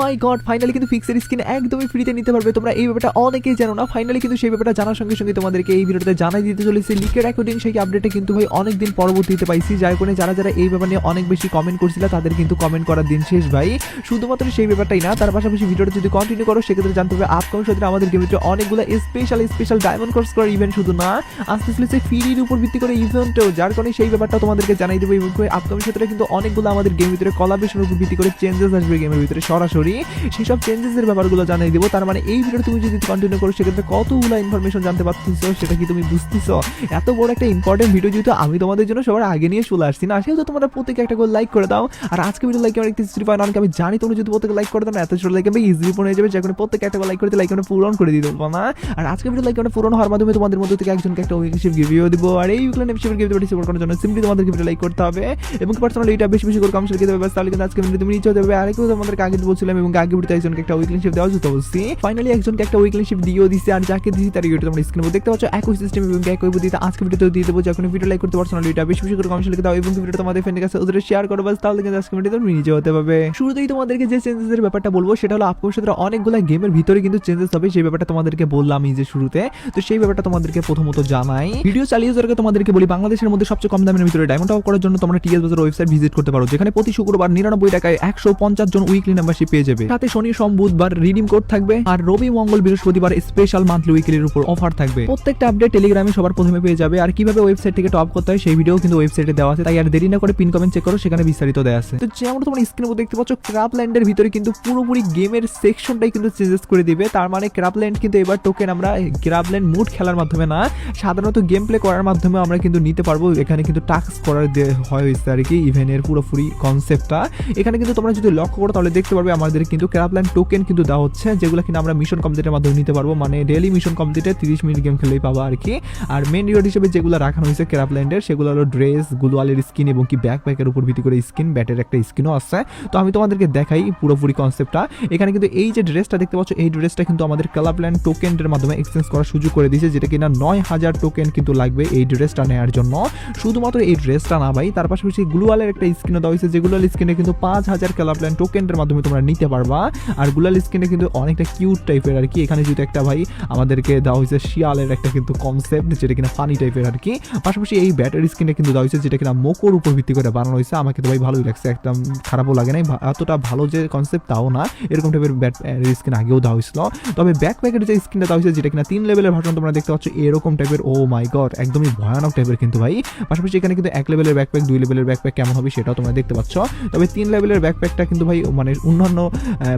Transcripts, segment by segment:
মাই god, finally কিন্তু ফিক্সের skin একদমই ফ্রিতে নিতে পারবে তোমরা। এই ব্যাপারটা অনেকেই জানো না, ফাইনালি কিন্তু সেই ব্যাপারটা জানার সঙ্গে সঙ্গে তোমাদেরকে এই ভিডিওতে জানাই দিতে চলেছে। লিকের অ্যাকর্ডিং সেই আপডেটে কিন্তু ভাই অনেকদিন পরবর্তীতে পাইছি, যার কারণে যারা যারা এই ব্যাপার নিয়ে অনেক বেশি কমেন্ট করছিল তাদের কিন্তু কমেন্ট করার দিন শেষ ভাই। শুধুমাত্র সেই ব্যাপারটাই না, তার পাশাপাশি ভিডিওটা যদি কন্টিনিউ করো সেক্ষেত্রে জানতে হবে আপকামিং সপ্তাহে আমাদের গেমের অনেকগুলো স্পেশাল ডায়মন্ড কোর্স করার ইভেন্ট শুধু না, আসতে চলেছে ফ্রির উপর ভিত্তি করে ইভেন্টও, যার কারণে সেই ব্যাপারটা তোমাদেরকে জানাই দেবো। এবং আপকামিং সপ্তাহে কিন্তু অনেকগুলো আমাদের গেমের ভিতরে কোলাবরেশনের উপর ভিত্তি করে চেঞ্জেস আসবে গেমের ভিতরে সরাসরি, সেই সব চেঞ্জেসের ব্যাপারগুলো জানাই দেবো। তার মানে এই ভিডিও তুমি যদি কন্টিনিউ করো সেক্ষেত্রে কতগুলো ইনফরমেশন জানতে পারতেছো, সেটা কি তুমি বুঝতেছো? এত বড় একটা ইম্পর্টেন্ট ভিডিও যেহেতু আমি তোমাদের জন্য সবার আগে নিয়ে চলে আসছি না, সেহেতু তোমরা প্রত্যেকে একটা করে লাইক করে দাও। আর আজকে ভিডিও লাইক আমার 3.9 আমি জানি তোমরা যদি প্রত্যেকে লাইক করে দাও না, এত ছোট লাইক আমি ইজিলি পূরণ হয়ে যাবে, যে কোনো প্রত্যেকে একটা লাইক করতে লাইক পূরণ করে দিতে বলবো না। আর আজকে ভিডিও লাইক পূরণ হওয়ার মাধ্যমে তোমাদের মধ্যে থেকে একজনকে একটা উইকলিশিপ গিভিও দিব। আর এই উইকলিশিপ গিভ পার্টিসিপেট করার জন্য সিম্পলি তোমাদেরকে ভিডিও লাইক করতে হবে এবং পার্সোনালি এটা বেশি বেশি করে কমেন্ট করে দেবে, তাহলে কিন্তু আজকে ভিডিও তুমি নিচে যাবে। আর একটু তোমাদেরকে আগে বলছিলাম এবং আগে ভিডিওতে একজনকে একটা উইকলিশিপ দেওয়া যেত বলছি, ফাইনালি একজনকে একটা উইকলিশিপ দিয়েও দিছি। আর যাকে দিছি তার ভিডিও তোমরা স্ক্রিনে দেখতে পাচ্ছ একই সিস্টেম এবং একই বুদ্ধিতে আজকে ভিডিওতে দিয়ে দেবো। যখন ভিডিও লাইক করতে পার্সোনালি এটা বেশি বেশি করে কমেন্ট লিখে দাও এবং ভিডিও তোমাদের ফ্রেন্ডের কাছে ওদের শেয়ার করো, বাস তাহলে কিন্তু আজকে ভিডিও তুমি নিজে হতে পারবে। শুরুতেই তোমাদেরকে যে চেঞ্জেসের ব্যাপারটা বলবো সেটা হলো আপকামিং সপ্তাহে অনেকগুলো গেমের ভিতরে কিন্তু চেঞ্জেস হবে, সেই ব্যাপারটা তোমাদেরকে বললাম এই যে শুরুতে। তো সেই ব্যাপারটা তোমাদেরকে প্রথমত জানাই, ভিডিও চালিয়ে যাওয়ার আগে তোমাদেরকে বলি বাংলাদেশের মধ্যে সবচেয়ে কম দামের ভিতরে ডায়মন্ড টপ করার জন্য তোমরা টিএস বাজার ওয়েবসাইট ভিজিট করতে পারো, যেখানে প্রতি শুক্রবার 99 টাকায় 150 জন উইকলি মেম্বারশিপ পেয়ে যাবে। সাথে শনি সোম বুধবার রিডিম কোড থাকবে, আর রবি মঙ্গল বৃহস্পতিবার স্পেশাল মান্থলি উইকলির উপর অফার থাকবে। প্রত্যেকটা আপডেট টেলিগ্রামে সবার প্রথমে পেয়ে যাবে। আর কিভাবে ওয়েবসাইট থেকে টপ করতে হয় সেই ভিডিও কিন্তু ওয়েবসাইটে দেওয়া আছে, তাই আর দেরি না করে পিন কমেন্ট চেক করো, সেখানে বিস্তারিত দেওয়া আছে। তো যেমন তোমরা স্ক্রিনে দেখতে পাচ্ছ ক্রাফল্যান্ডের ভিতরে কিন্তু পুরোপুরি গেমের সেকশনটাই কিন্তু চেঞ্জেস করে দিবে। তার মানে ক্রাফল্যান্ড কিন্তু এবার টোকেন আমরা ক্রাফল্যান্ড মুড খেলার মাধ্যমে না, সাধারণত গেম প্লে করার মাধ্যমে আমরা কিন্তু নিতে পারবো। এখানে কিন্তু টাস্ক করার হয়েছে আর কি ইভেন্টের পুরোপুরি কনসেপ্টটা। এখানে কিন্তু তোমরা যদি লক্ষ্য করো তাহলে দেখতে পারবে আমাদের কিন্তু ক্রাফল্যান্ড টোকেন কিন্তু দেওয়া হচ্ছে, যেগুলো কিন্তু আমরা মিশন কমপ্লিটের মাধ্যমে নিতে পারবো, মানে ডেইলি মিশন কমপ্লিটে 30 মিনিট গেম খেলেই পাবো আর কি। আর মেন রিওয়ার্ড হিসেবে যেগুলো রাখানো হয়েছে ক্রাফল্যান্ডের সেগুলো হলো ড্রেস, গ্লোয়ালের স্কিন এবং কি ব্যাকপ্যাকের উপর ভিত্তি করে স্কিন, ব্যাটের একটা স্কিনও আছে। তো আমি তোমাদেরকে দেখাই পুরোপুরি কনসেপ্টটা। এখানে কিন্তু এই যে ড্রেসটা দেখতে পাচ্ছ এই ড্রেসটা কিন্তু আমাদের ক্রাফল্যান্ড টোকেনের মাধ্যমে এক্সচেঞ্জ করার সুযোগ করে দিয়েছে, যেটা কিনা 9000 টোকেন কিন্তু লাগবে এই ড্রেসটা নেওয়ার জন্য। শুধুমাত্র এই ড্রেসটা না ভাই, তার পাশাপাশি গ্লোয়ালের একটা স্কিনও দেওয়া হয়েছে, যে গ্লোয়াল স্কিনে কিন্তু 5000 ক্রাফল্যান্ড টোকেনের মাধ্যমে তোমরা নিতে পারবা। আর গ্লোয়াল স্কিনে কিন্তু অনেকটা কিউট টাইপের আর কি। এখানে যেহেতু একটা ভাই আমাদেরকে দেওয়া হয়েছে শিয়ালের একটা কিন্তু কনসেপ্ট, যেটা কিনা ফানি টাইপের আর কি। পাশাপাশি এই ব্যাটের স্কিনে কিন্তু দেওয়া হয়েছে, যেটা কিনা মোকোর উপর ভিত্তি করে বানানো হয়েছে। আমাকে তো ভাই ভালোই লাগছে, একদম খারাপও লাগে নাই, এতটা ভালো যে কনসেপ্ট তাও না। এরকম টাইপের ব্যাট স্কিন আগেও দেওয়া হয়েছিল, তবে ব্যাকপ্যাকের যে স্কিনটা দেওয়া হয়েছে যেটা কিনা 3 লেভেলের ভার্সন তোমরা দেখতে পাচ্ছ এরকম টাইপের। ও মাই গড, একদমই ভয়ানক টাইপের কিন্তু ভাই। পাশাপাশি এখানে কিন্তু 1 লেভেলের ব্যাকপ্যাক, 2 লেভেলের ব্যাকপ্যাক কেমন হবে সেটাও তোমরা দেখতে পাচ্ছ, তবে 3 লেভেলের ব্যাকপ্যাকটা কিন্তু ভাই মানে অন্যান্য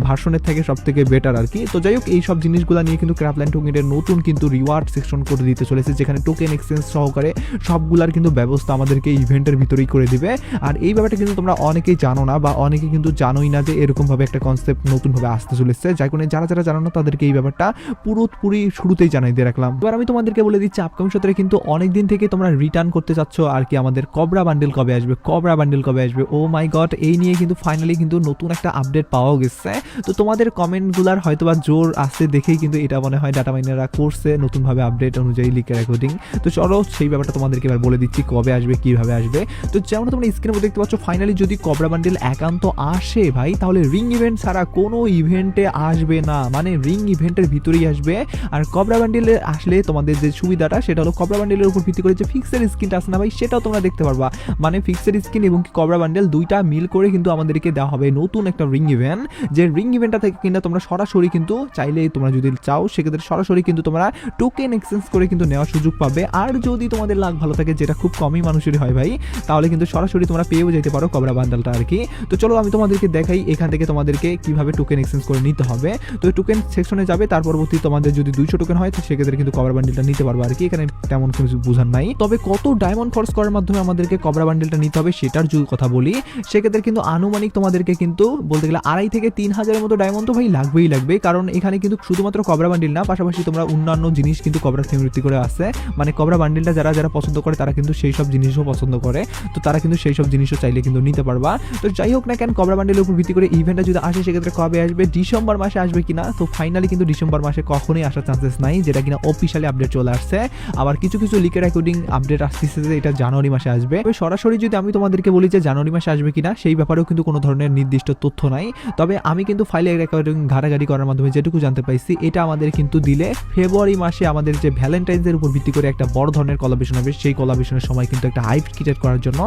ভার্সনের থেকে সব থেকে বেটার আর কি। তো যাই হোক, এই সব জিনিসগুলো নিয়ে কিন্তু ক্রাফল্যান্ড টোকেনের নতুন কিন্তু রিওয়ার্ড সেকশন করে দিতে চলেছে, যেখানে টোকেন এক্সচেঞ্জ সহকারে সবগুলার কিন্তু ব্যবস্থা আমাদেরকে ইভেন্টের ভিতরেই করে দিবে। আর এই ব্যাপারটা কিন্তু তোমরা অনেকেই জানো না, বা অনেকে কিন্তু জানোই না যে এরকম ভাবে একটা কনসেপ্ট নতুনভাবে আসতে চলেছে, যার কারণে যারা যারা জানো না তাদেরকে এই ব্যাপারটা পুরোপুরি শুরুতেই জানাই দিয়ে রাখলাম। এবার আমি তোমাদেরকে বলে দিচ্ছি আপকামিং সপ্তাহে কিন্তু অনেকদিন থেকে তোমরা রিটার্ন করতে চাচ্ছ আর কি আমাদের কবরা বান্ডেল কবে আসবে, কবরা বান্ডেল কবে আসবে। ও মাই গড, এই নিয়ে কিন্তু ফাইনালি কিন্তু নতুন একটা আপডেট পাওয়া গেছে। তো তোমাদের কমেন্টগুলার হয়তোবা জোর আসছে দেখেই কিন্তু এটা মনে হয় ডাটা মাইনাররা করছে নতুনভাবে আপডেট অনুযায়ী লিকের অ্যাকর্ডিং। তো চলো সেই ব্যাপারটা তোমাদেরকে এবার বলে দিচ্ছি কবে আসবে, কিভাবে আসবে। তো যেমন তোমরা স্ক্রিনে দেখতে পাচ্ছ ফাইনালি যদি কবরা বান্ডেল একান্ত আসে ভাই, তাহলে রিং ইভেন্ট ছাড়া কোনো ইভেন্টে আসবে না, মানে রিং ইভেন্টের ভিতরেই আসবে। আর কবরা বান্ডেলে আসলে তোমাদের যে সুবিধাটা সেটা হলো কবরা বান্ডেলের উপর ভিত্তি করে যে ফিক্সের স্কিনটা আছে না ভাই, সেটাও তোমরা দেখতে পারবা। মানে ফিক্সের স্কিন এবং কি কবরা বান্ডেল দুইটা মিল করে কিন্তু আমাদেরকে দেওয়া হবে নতুন একটা রিং ইভেন্ট, যে রিং ইভেন্টটা থেকে কিন্তু তোমরা সরাসরি কিন্তু চাইলে তোমরা যদি চাও সেক্ষেত্রে সরাসরি কিন্তু তোমরা টোকেন এক্সচেঞ্জ করে কিন্তু নেওয়ার সুযোগ পাবে। আর যদি তোমাদের লাক ভালো থাকে, যেটা খুব কমই মানুষেরই হয় ভাই, তাহলে কিন্তু সরাসরি তোমরা পেয়েও যেতে পারো কবরা বান্ডেলটা আর কি। তো চলো আমি তোমাদেরকে দেখাই এখান থেকে তোমাদেরকে কিভাবে টোকেন এক্সচেঞ্জ করে নিতে হবে। তো টোকেন সেকশনে যাবে, তার পরবর্তী তোমাদের যদি 200 টোকেন হয় তো সেক্ষেত্রে কিন্তু কবরা বান্ডেলটা নিতে পারবো আর কি। এখানে তেমন কিছু বোঝার নাই, তবে কত ডায়মন্ড খরচ করার মাধ্যমে আমাদেরকে কবরা বান্ডেলটা নিতে হবে সেটার যদি কথা বলি, সেক্ষেত্রে কিন্তু আনুমানিক তোমাদেরকে কিন্তু বলতে গেলে 2,500 থেকে 3,000 মতো ডায়মন্ড তো ভাই লাগবে, কারণ এখানে কিন্তু শুধুমাত্র কবরা বান্ডেল না, পাশাপাশি তোমরা অন্যান্য জিনিস কিন্তু কবরা থিমভিত্তিক করে আসে, মানে কবরা বান্ডেলটা যারা যারা পছন্দ করে তারা কিন্তু সেই সব জিনিসও পছন্দ করে, তো তারা কিন্তু সেই সব জিনিসও চাইলে কিন্তু নিতে পারবা। তো যাই হোক না কেন, কবরা বান্ডেলের উপর ভিত্তি করে ইভেন্টটা যদি আসে সেক্ষেত্রে কবে আসবে, ডিসেম্বর মাসে আসবে কিনা। তো ফাইনালি কিন্তু ডিসেম্বর মাসে কখনোই আসার চান্সেস নাই, যেটা কিনা অফিশিয়ালি আপডেট চলে আসছে। আবার কিছু কিছু লিকের অ্যাকর্ডিং আপডেট আসতেছে যে এটা জানুয়ারি মাসে আসবে। সরাসরি যদি আমি তোমাদেরকে বলি যে জানুয়ারি মাসে আসবে কিনা, সেই ব্যাপারেও কিন্তু কোনো ধরনের নির্দিষ্ট তথ্য নাই। তবে আমি কিন্তু ফাইলে রেকর্ডিং ঘাটাঘাটি করার মাধ্যমে যেটুকু জানতে পাইছি, এটা আমাদের কিন্তু দিলে ফেব্রুয়ারি মাসে আমাদের যে ভ্যালেন্টাইন্সের উপর ভিত্তি করে একটা বড় ধরনের কোলাবরেশন হবে, সেই কোলাবরেশনের সময় কিন্তু একটা হাইপ ক্রিয়েট করার জন্য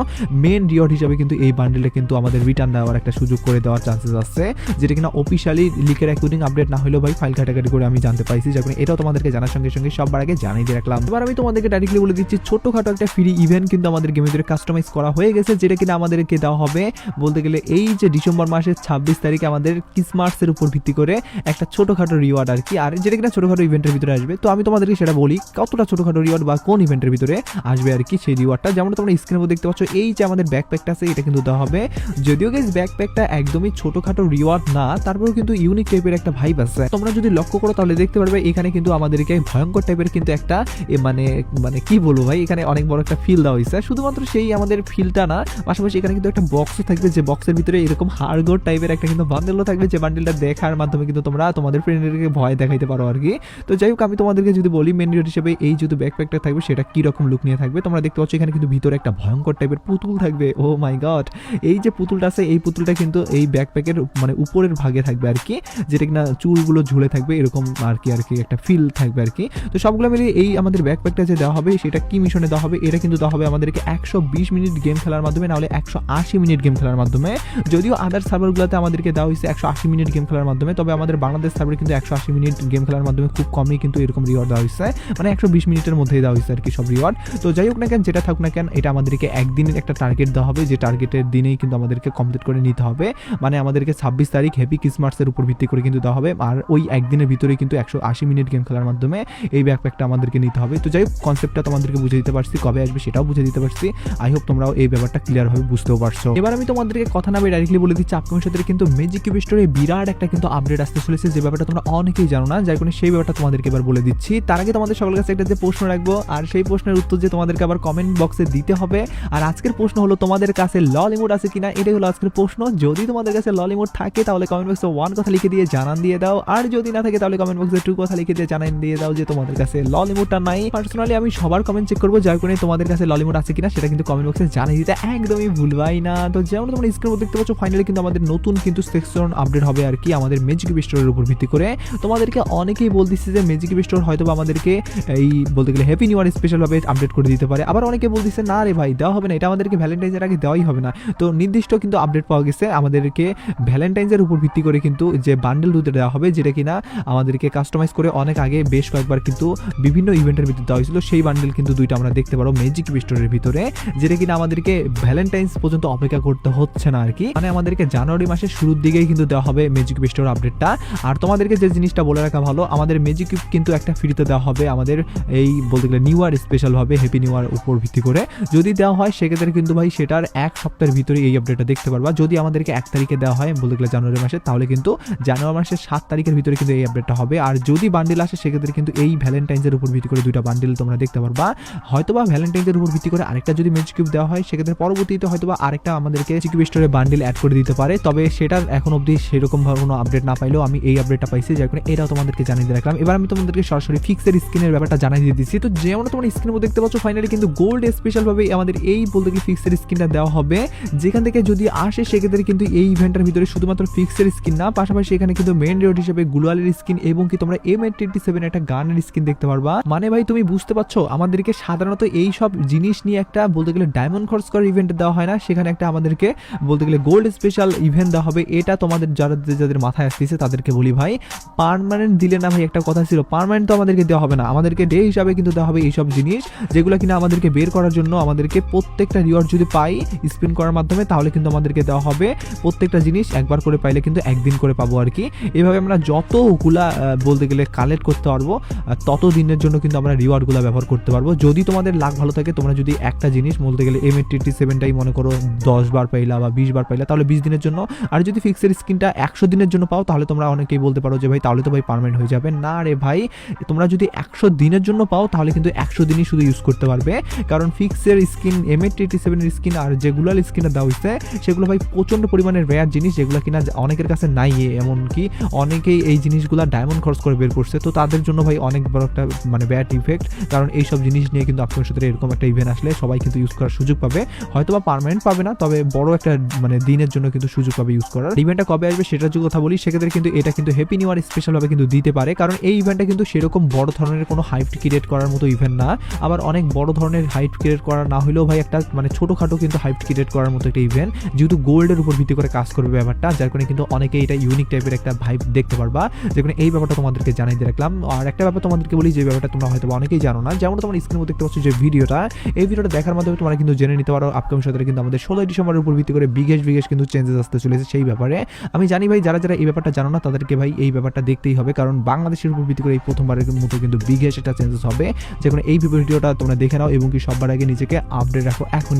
মেন রিওয়ার্ড হিসেবে কিন্তু এই বান্ডেলটা কিন্তু আমাদের রিটার্ন দেওয়ার একটা সুযোগ করে দেওয়ার চান্সেস আছে, যেটা কিনা অফিশিয়ালি লিকের অ্যাকর্ডিং আপডেট না হলেও ভাই ফাইল ঘাটাঘাটি করে আমি জানতে পাইছি, যখন এটাও তোমাদেরকে জানার সঙ্গে সঙ্গে সবার আগে জানিয়ে দিয়ে রাখলাম। এবার আমি তোমাদেরকে ডাইরেক্টলি বলে দিচ্ছি, ছোটখাটো একটা ফ্রি ইভেন্ট কিন্তু আমাদের গেমের ভিতরে কাস্টমাইজ করা হয়ে গেছে, যেটা কিনা আমাদেরকে দেওয়া হবে বলতে গেলে এই যে ডিসেম্বর মাসের 26 তারিখে আমাদের ক্রিসমাসের উপর ভিত্তি করে একটা ছোটখাটো রিওয়ার্ড আর কি, আর যেটা কিনা ছোটখাটো ইভেন্টের ভিতরে আসবে। তো আমি তোমাদেরকে সেটা বলি কতটা ছোটখাটো রিওয়ার্ড বা কোন ইভেন্টের ভিতরে আসবে আর কি সেই রিওয়ার্ডটা। যেমন তোমরা স্ক্রিনের মধ্যে দেখতে পাচ্ছ, এই যে আমাদের ব্যাকপ্যাকটা আছে এটা কিন্তু দেওয়া হবে। যদিও গাইস ব্যাকপ্যাকটা একদমই ছোটখাটো রিওয়ার্ড না, তারপরেও কিন্তু ইউনিক টাইপের একটা ভাইব আছে। তোমরা যদি লক্ষ্য করো তাহলে দেখতে পারবে এখানে কিন্তু আমাদেরকে ভয়ঙ্কর টাইপের কিন্তু একটা মানে মানে কি বলবো ভাই, এখানে অনেক বড় একটা ফিল দেওয়া হয়েছে। শুধুমাত্র সেই আমাদের ফিলটা না, পাশাপাশি এখানে কিন্তু একটা বক্সও থাকবে, যে বক্সের ভিতরে এরকম হাড়গোড় টাইপের একটা কিন্তু বান্ডেলও থাকবে, যে বান্ডেলটা দেখার মাধ্যমে কিন্তু তোমরা তোমাদের ফ্রেন্ডদেরকে ভয় দেখাইতে পারো আর কি। তো যাই হোক, আমি তোমাদেরকে যদি বলি মেন রিওয়ার্ড হিসেবে এই যদি ব্যাকপ্যাকটা থাকবে সেটা কি রকম লুক নিয়ে থাকবে। তোমরা দেখতে পাচ্ছ এখানে কিন্তু ভিতরে একটা ভয়ঙ্কর টাইপের পুতুল থাকবে। ও মাই গড, এই যে পুতুলটা আছে এই পুতুলটা কিন্তু এই ব্যাকপ্যাকের মানে উপরের ভাগে থাকবে আর কি, যেটা কিনা চুলগুলো ঝুলে থাকবে এরকম আর কি একটা ফিল থাকবে আর কি। তো সবগুলো মিলিয়ে এই আমাদের ব্যাকপ্যাকটা যে দেওয়া হবে সেটা কি মিশনে দেওয়া হবে, এটা কিন্তু দেওয়া হবে আমাদেরকে 120 মিনিট গেম খেলার মাধ্যমে, না হলে 180 মিনিট গেম খেলার মাধ্যমে। যদিও আদার সার্ভারগুলোতে আমাদেরকে দেওয়া হয়েছে 180 মিনিট গেম খেলার মাধ্যমে, তবে আমাদের বাংলাদেশ সার্ভারে কিন্তু 180 মিনিট গেম খেলার মাধ্যমে খুব কমই কিন্তু এরকম রিওয়ার্ড দেওয়া হয়েছে, মানে 120 মিনিটের মধ্যেই দেওয়া হয়েছে আর কি সব রিওয়ার্ড। তো যাই হোক না কেন, যেটা থাকুক না কেন, এটা আমাদেরকে একদিনের একটা টার্গেট দেওয়া হবে, যে টার্গেটের দিনেই কিন্তু আমাদেরকে কমপ্লিট করে নিতে হবে। মানে আমাদেরকে 26 তারিখ হ্যাপি ক্রিসমাসের উপর ভিত্তি করে কিন্তু দেওয়া হবে, আর ওই একদিনের ভিতরেই কিন্তু 180 মিনিট গেম খেলার মাধ্যমে এই ব্যাকপ্যাকটা আমাদেরকে নিতে হবে। তো যাই হোক, কনসেপ্টটা তোমাদেরকে বুঝে দিতে পারছি, কবে আসবে সেটাও বুঝে দিতে পারছি। আই হোপ তোমরাও এই ব্যাপারটা ক্লিয়ার ভাবে বুঝতেও পারছো। এবার আমি তোমাদেরকে কথা না বলে ডাইরেক্টলি বলে দিচ্ছি, আপকামিং সাথে কিন্তু ম্যাজিক কিউব স্টোরে বিরাট একটা কিন্তু আপডেট আসতে চলেছে, যে ব্যাপারটা তোমরা অনেকেই জানো না, যার কারণে সেই ব্যাপারটা তোমাদেরকে এবার বলে দিচ্ছি। তার আগে তোমাদের সকলের কাছে একটা যে প্রশ্ন রাখবো, আর সেই প্রশ্নের উত্তর যে তোমাদেরকে আবার কমেন্ট বক্সে দিতে হবে। আর আজকের প্রশ্ন হলো, তোমাদের কাছে লল ইমোট আছে কিনা, এটাই হলো আজকের প্রশ্ন। যদি তোমাদের কাছে লল ইমোট থাকে তাহলে কমেন্ট বক্সে 1 কথা লিখে দিয়ে জানান দিয়ে দাও, আর যদি না থাকে তাহলে কমেন্ট বক্সে 2 কথা লিখে দিয়ে জানান দিয়ে দাও যে তোমাদের কাছে লল ইমোটটা নাই। পার্সোনালি আমি সবার কমেন্ট চেক করবো, যার কারণে তোমাদের কাছে লল ইমোট আছে কিনা সেটা কিন্তু কমেন্ট বক্সে জানিয়ে দিতে একদমই ভুলবাই না। তো যেমন তোমরা স্ক্রিনের মধ্যে দেখতে পাচ্ছ, ফাইনালি কিন্তু আমাদের নতুন কিন্তু সেকশন আপডেট হবে আর কি আমাদের ম্যাজিক কিউব স্টোরের উপর ভিত্তি করে। তোমাদেরকে অনেকেই বলতেছে যে ম্যাজিক কিউব স্টোর হয়তো আমাদেরকে এই বলতে গেলে হ্যাপি নিউ ইয়ার স্পেশাল ভাবে আপডেট করে দিতে পারে, আবার অনেকে বলতেছে না রে ভাই দেওয়া হবে না, এটা আমাদেরকে ভ্যালেন্টাইন্সের আগে দেওয়াই হবে না। তো নির্দিষ্ট কিন্তু আপডেট পাওয়া গেছে, আমাদেরকে ভ্যালেন্টাইন্সের উপর ভিত্তি করে কিন্তু যে বান্ডেল দুটো দেওয়া হবে, যেটা কিনা আমাদেরকে কাস্টমাইজ করে অনেক আগে বেশ কয়েকবার কিন্তু বিভিন্ন ইভেন্টের ভিতরে দেওয়া হয়েছিল, সেই বান্ডেল কিন্তু দুইটা আমরা দেখতে পারো ম্যাজিক কিউব স্টোরের ভিতরে, যেটা কিনা আমাদেরকে ভ্যালেন্টাইন্স পর্যন্ত অপেক্ষা করতে হচ্ছে না আর কি। মানে আমাদেরকে জানুয়ারি মাসের শুরুর দিকেই কিন্তু দেওয়া হবে ম্যাজিক কিউব স্টোর আপডেটটা। আর তোমাদেরকে যে জিনিসটা বলে রাখা ভালো, আমাদের ম্যাজিক কিউব কিন্তু একটা ফ্রিতে দেওয়া হবে আমাদের এই বলতে গেলে নিউ ইয়ার স্পেশাল ভাবে হ্যাপি নিউ ইয়ার উপর ভিত্তি করে। যদি দেওয়া হয় সেক্ষেত্রে কিন্তু ভাই সেটার 1 সপ্তাহের ভিতরে এই আপডেটটা দেখতে পারবা। যদি আমাদেরকে 1 তারিখে দেওয়া হয় বলতে গেলে জানুয়ারি মাসে, তাহলে কিন্তু জানুয়ারি মাসের 7 তারিখের ভিতরে কিন্তু এই আপডেটটা হবে। আর যদি বান্ডেল আসে সেক্ষেত্রে কিন্তু এই ভ্যালেন্টাইন্সের উপর ভিত্তি করে দুইটা বান্ডেল তোমরা দেখতে পারবা। হয়তোবা ভ্যালেন্টাইন্সের উপর ভিত্তি করে আরেকটা যদি ম্যাজিক কিউব দেওয়া হয়, সেক্ষেত্রে পরবর্তীতে হয়তোবা আরেকটা আমাদেরকে ম্যাজিক কিউব স্টোরে বান্ডেল অ্যাড করে দিতে পারে। তবে সেটার এখন অবধি সেরকম ভাবে কোনো আপডেট না পাইলেও আমি এই আপডেটটা পাইছি, যার কারণে এটাও তোমাদেরকে জানিয়ে দিয়ে রাখলাম। এবার আমি তোমাদেরকে সরাসরি ফিক্সের স্ক্রিনের ব্যাপারটা জানিয়ে দিয়ে দিচ্ছি। তো যেমন তোমরা স্ক্রিনের মধ্যে দেখতে পাচ্ছ, ফাইনালি কিন্তু গোল্ড স্পেশাল ভাবে আমাদের এই বলতে গেলে ফিক্সের স্ক্রিনটা দেওয়া হবে, যেখান থেকে যদি আসে সেক্ষেত্রে কিন্তু এই ইভেন্টের ভিতরে শুধুমাত্র ফিক্সের স্কিন না, পাশাপাশি এখানে কিন্তু মেইন রিওয়ার্ড হিসেবে গ্লোয়ালের স্কিন এবং কি তোমরা M87 একটা গানের স্কিন দেখতে পারবা। মানে ভাই তুমি বুঝতে পারছো, আমাদেরকে সাধারণত এই সব জিনিস নিয়ে একটা বলতে গেলে ডায়মন্ড খরচ করার ইভেন্ট দেওয়া হয় না, সেখানে একটা আমাদেরকে বলতে গেলে গোল্ড স্পেশাল ইভেন্ট দেওয়া হবে। এটা তোমাদের যাদের মাথায় আসতেছে তাদেরকে বলি ভাই, পার্মানেন্ট দিলে না ভাই, একটা কথা ছিল পার্মানেন্ট তো আমাদেরকে দেওয়া হবে না, আমাদেরকে ডে হিসাবে কিন্তু দেওয়া হবে এইসব জিনিস, যেগুলো কিনা আমাদেরকে বের করার জন্য আমাদেরকে প্রত্যেকটা রিওয়ার্ড যদি পাই স্পিন করার মাধ্যমে, তাহলে কিন্তু আমাদেরকে দেওয়া হবে প্রত্যেকটা জিনিস একবার করে পাইলে কিন্তু একদিন করে পাবো আর কি। এভাবে আমরা যতগুলা বলতে গেলে কালেক্ট করতে পারবো তত দিনের জন্য কিন্তু আমরা রিওয়ার্ডগুলো ব্যবহার করতে পারবো। যদি তোমাদের লাক ভালো থাকে, তোমরা যদি একটা জিনিস বলতে গেলে M87টাই মনে করো 10 বার পাইলা বা 20 বার পাইলা, তাহলে 20 দিনের জন্য। আর যদি ফিক্সের স্কিনটা 100 দিনের জন্য পাও, তাহলে তোমরা অনেকেই বলতে পারো যে ভাই তাহলে তো ভাই পার্মানেন্ট হয়ে যাবে। না রে ভাই, তোমরা যদি 100 দিনের জন্য পাও তাহলে কিন্তু 100 দিনই শুধু ইউজ করতে পারবে, কারণ ফিক্সের স্কিন M87 এর স্কিন আর যেগুলো স্কিনটা দেওয়া হয়েছে সেগুলো ভাই প্রচন্ড পরিমাণের রেয়ার জিনিস, যেগুলো কিনা অনেকের কাছে নাই, এমনকি অনেকেই এই জিনিসগুলো ডায়মন্ড খরচ করে বের করছে। তো তাদের জন্য ভাই অনেক বড় একটা মানে ব্যাড ইফেক্ট, কারণ এইসব জিনিস নিয়ে কিন্তু আপনার সাথে এরকম একটা ইভেন্ট আসলে সবাই কিন্তু ইউজ করার সুযোগ পাবে, হয়তো বা পার্মানেন্ট পাবে না, তবে বড় একটা মানে দিনের জন্য কিন্তু সুযোগ পাবে ইউজ করার। ইভেন্টটা কবে আসবে সেটার যদি কথা বলি সেক্ষেত্রে কিন্তু এটা কিন্তু হ্যাপি নিউ ইয়ার স্পেশাল ভাবে কিন্তু দিতে পারে, কারণ এই ইভেন্টটা কিন্তু সেরকম বড় ধরনের কোনো হাইপ ক্রিয়েট করার মতো ইভেন্ট না, আবার অনেক বড় ধরনের হাইপ ক্রিয়েট করা না হলেও ভাই একটা মানে ছোটখাটো কিন্তু হাইপ ক্রিয়েট করার মতো একটা ইভেন্ট, যেহেতু গোল্ডের উপর ভিত্তি করে কাজ করবে ব্যাপারটা, যার কারণে কিন্তু অনেকে এটা ইউনিক টাইপের একটা ভাইব দেখতে পারবা, যেখানে এই ব্যাপারটা তোমাদেরকে জানাই দিয়ে রাখলাম। আর একটা ব্যাপার তোমাদেরকে বলি, যে ব্যাপারটা তোমরা হয়তো অনেকেই জানো না, যেমন তোমার স্ক্রিনের মধ্যে দেখতে পাচ্ছ যে ভিডিওটা, এই ভিডিওটা দেখার মাধ্যমে তোমরা কিন্তু জেনে নিতে পারো আপকামিং সপ্তাহে কিন্তু আমাদের 16 ডিসেম্বরের উপর ভিত্তি করে বিগেশ কিন্তু চেঞ্জেস আসতে চলেছে সেই ব্যাপারে। আমি জানি ভাই যারা এই ব্যাপারটা জানো না তাদেরকে ভাই এই ব্যাপারটা দেখতেই হবে, কারণ বাংলাদেশের উপর ভিত্তি করে এই প্রথমবারের মতো কিন্তু বিগেশ একটা চেঞ্জেস হবে, যেখানে এই ভিডিওটা তোমরা দেখে নাও এবং কি সবার আগে নিজেকে আপডেট রাখো এখন।